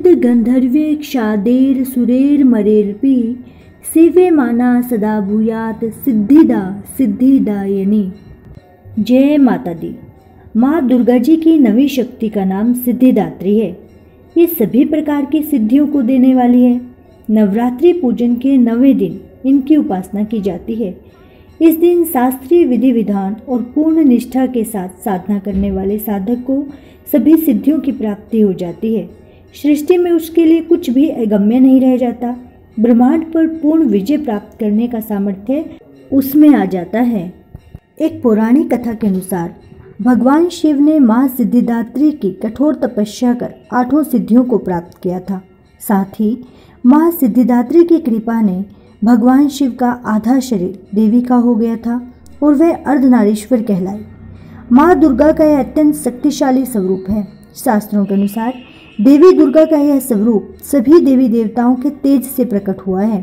गंधर्वेक्षादेर सुरेर मरेरपि सेवे माना सदा भूयात सिद्धिदायिनी। जय माता दी। माँ दुर्गा जी की नवी शक्ति का नाम सिद्धिदात्री है। ये सभी प्रकार की सिद्धियों को देने वाली है। नवरात्रि पूजन के 9वें दिन इनकी उपासना की जाती है। इस दिन शास्त्रीय विधि विधान और पूर्ण निष्ठा के साथ साधना करने वाले साधक को सभी सिद्धियों की प्राप्ति हो जाती है। सृष्टि में उसके लिए कुछ भी अगम्य नहीं रह जाता। ब्रह्मांड पर पूर्ण विजय प्राप्त करने का सामर्थ्य उसमें आ जाता है। एक पौराणिक कथा के अनुसार भगवान शिव ने माँ सिद्धिदात्री की कठोर तपस्या कर 8 सिद्धियों को प्राप्त किया था। साथ ही माँ सिद्धिदात्री की कृपा ने भगवान शिव का आधा शरीर देवी का हो गया था और वह अर्धनारीश्वर कहलाई। माँ दुर्गा का यह अत्यंत शक्तिशाली स्वरूप है। शास्त्रों के अनुसार देवी दुर्गा का यह स्वरूप सभी देवी देवताओं के तेज से प्रकट हुआ है।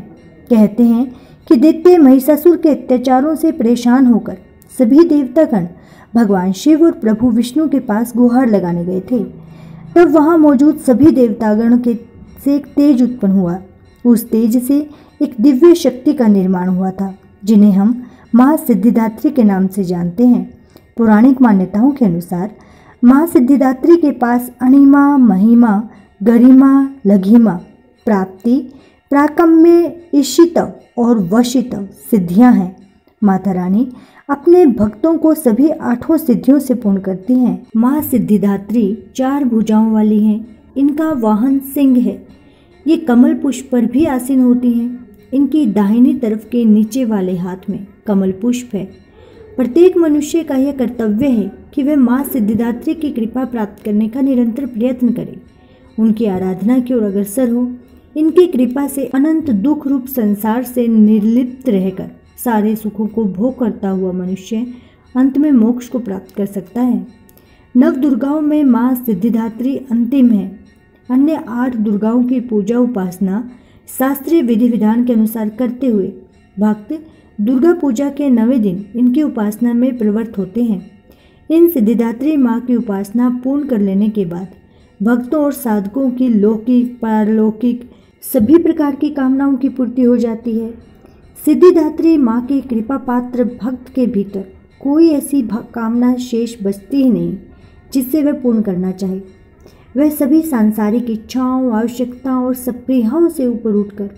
कहते हैं कि दैत्य महिषासुर के अत्याचारों से परेशान होकर सभी देवतागण भगवान शिव और प्रभु विष्णु के पास गुहार लगाने गए थे। तब वहां मौजूद सभी देवतागण के से एक तेज उत्पन्न हुआ। उस तेज से एक दिव्य शक्ति का निर्माण हुआ था, जिन्हें हम माँ सिद्धिदात्री के नाम से जानते हैं। पौराणिक मान्यताओं के अनुसार माँ सिद्धिदात्री के पास अणिमा, महिमा, गरिमा, लघिमा, प्राप्ति, प्राकम्य, ईशित और वशित सिद्धियां हैं। माता रानी अपने भक्तों को सभी 8 सिद्धियों से पूर्ण करती हैं। माँ सिद्धिदात्री 4 भुजाओं वाली हैं। इनका वाहन सिंह है। ये कमल पुष्प पर भी आसीन होती हैं। इनकी दाहिनी तरफ के नीचे वाले हाथ में कमल पुष्प है। प्रत्येक मनुष्य का यह कर्तव्य है कि वह माँ सिद्धिदात्री की कृपा प्राप्त करने का निरंतर प्रयत्न करे, उनकी आराधना की ओर अग्रसर हो। इनकी कृपा से अनंत दुख रूप संसार से निर्लिप्त रहकर सारे सुखों को भोग करता हुआ मनुष्य अंत में मोक्ष को प्राप्त कर सकता है। 9 दुर्गाओं में माँ सिद्धिदात्री अंतिम है। अन्य 8 दुर्गाओं की पूजा उपासना शास्त्रीय विधि विधान के अनुसार करते हुए भक्त दुर्गा पूजा के 9वें दिन इनकी उपासना में प्रवृत्त होते हैं। इन सिद्धिदात्री माँ की उपासना पूर्ण कर लेने के बाद भक्तों और साधकों की लौकिक, पारलौकिक सभी प्रकार की कामनाओं की पूर्ति हो जाती है। सिद्धिदात्री माँ के कृपा पात्र भक्त के भीतर कोई ऐसी कामना शेष बचती ही नहीं जिससे वह पूर्ण करना चाहे। वह सभी सांसारिक इच्छाओं, आवश्यकताओं और सप्रियाओं से ऊपर उठकर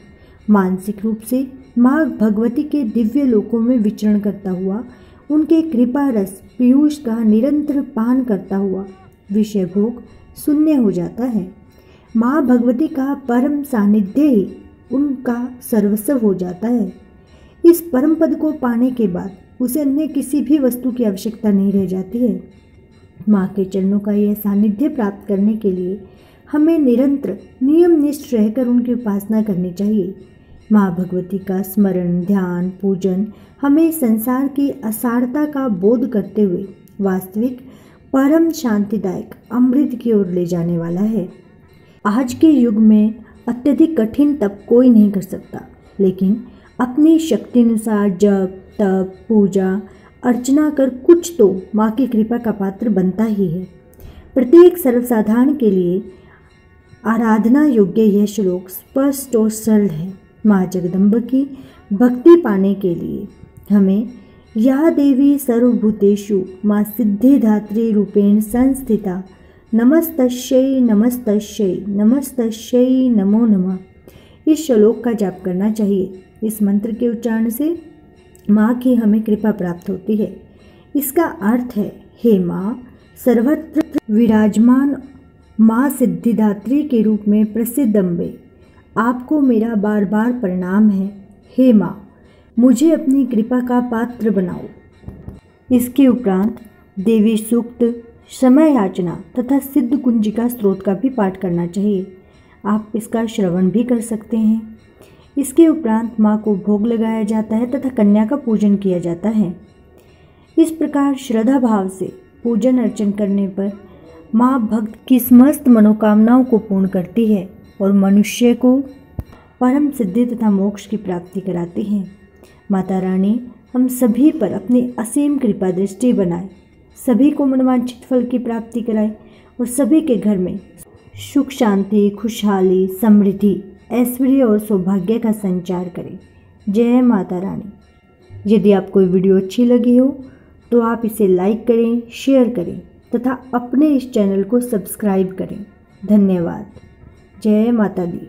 मानसिक रूप से माँ भगवती के दिव्य लोकों में विचरण करता हुआ उनके कृपा रस पीयूष का निरंतर पान करता हुआ विषय भोग शून्य हो जाता है। माँ भगवती का परम सानिध्य ही उनका सर्वस्व हो जाता है। इस परम पद को पाने के बाद उसे अन्य किसी भी वस्तु की आवश्यकता नहीं रह जाती है। माँ के चरणों का यह सानिध्य प्राप्त करने के लिए हमें निरंतर नियमनिष्ठ रहकर उनकी उपासना करनी चाहिए। माँ भगवती का स्मरण, ध्यान, पूजन हमें संसार की असारता का बोध करते हुए वास्तविक परम शांतिदायक अमृत की ओर ले जाने वाला है। आज के युग में अत्यधिक कठिन तप कोई नहीं कर सकता, लेकिन अपनी शक्ति अनुसार जप, तप, पूजा, अर्चना कर कुछ तो माँ की कृपा का पात्र बनता ही है। प्रत्येक सर्वसाधारण के लिए आराधना योग्य यह श्लोक स्पष्ट और सरल है। माँ जगदम्ब की भक्ति पाने के लिए हमें या देवी सर्वभूतेषु माँ सिद्धिदात्री रूपेण संस्थिता नमस्तस्यै नमस्तस्यै नमस्तस्यै नमो नमः इस श्लोक का जाप करना चाहिए। इस मंत्र के उच्चारण से माँ की हमें कृपा प्राप्त होती है। इसका अर्थ है, हे माँ, सर्वत्र विराजमान माँ सिद्धिदात्री के रूप में प्रसिद्ध अम्बे, आपको मेरा बार बार प्रणाम है। हे माँ, मुझे अपनी कृपा का पात्र बनाओ। इसके उपरांत देवी सूक्त, समय याचना तथा सिद्ध कुंजिका स्त्रोत का भी पाठ करना चाहिए। आप इसका श्रवण भी कर सकते हैं। इसके उपरांत माँ को भोग लगाया जाता है तथा कन्या का पूजन किया जाता है। इस प्रकार श्रद्धा भाव से पूजन अर्चन करने पर माँ भक्त की समस्त मनोकामनाओं को पूर्ण करती है और मनुष्य को परम सिद्धि तथा मोक्ष की प्राप्ति कराती है। माता रानी हम सभी पर अपनी असीम कृपा दृष्टि बनाए, सभी को मनवांछित फल की प्राप्ति कराए और सभी के घर में सुख शांति, खुशहाली, समृद्धि, ऐश्वर्य और सौभाग्य का संचार करें। जय माता रानी। यदि आपको वीडियो अच्छी लगी हो तो आप इसे लाइक करें, शेयर करें तथा अपने इस चैनल को सब्सक्राइब करें। धन्यवाद। जय माता दी।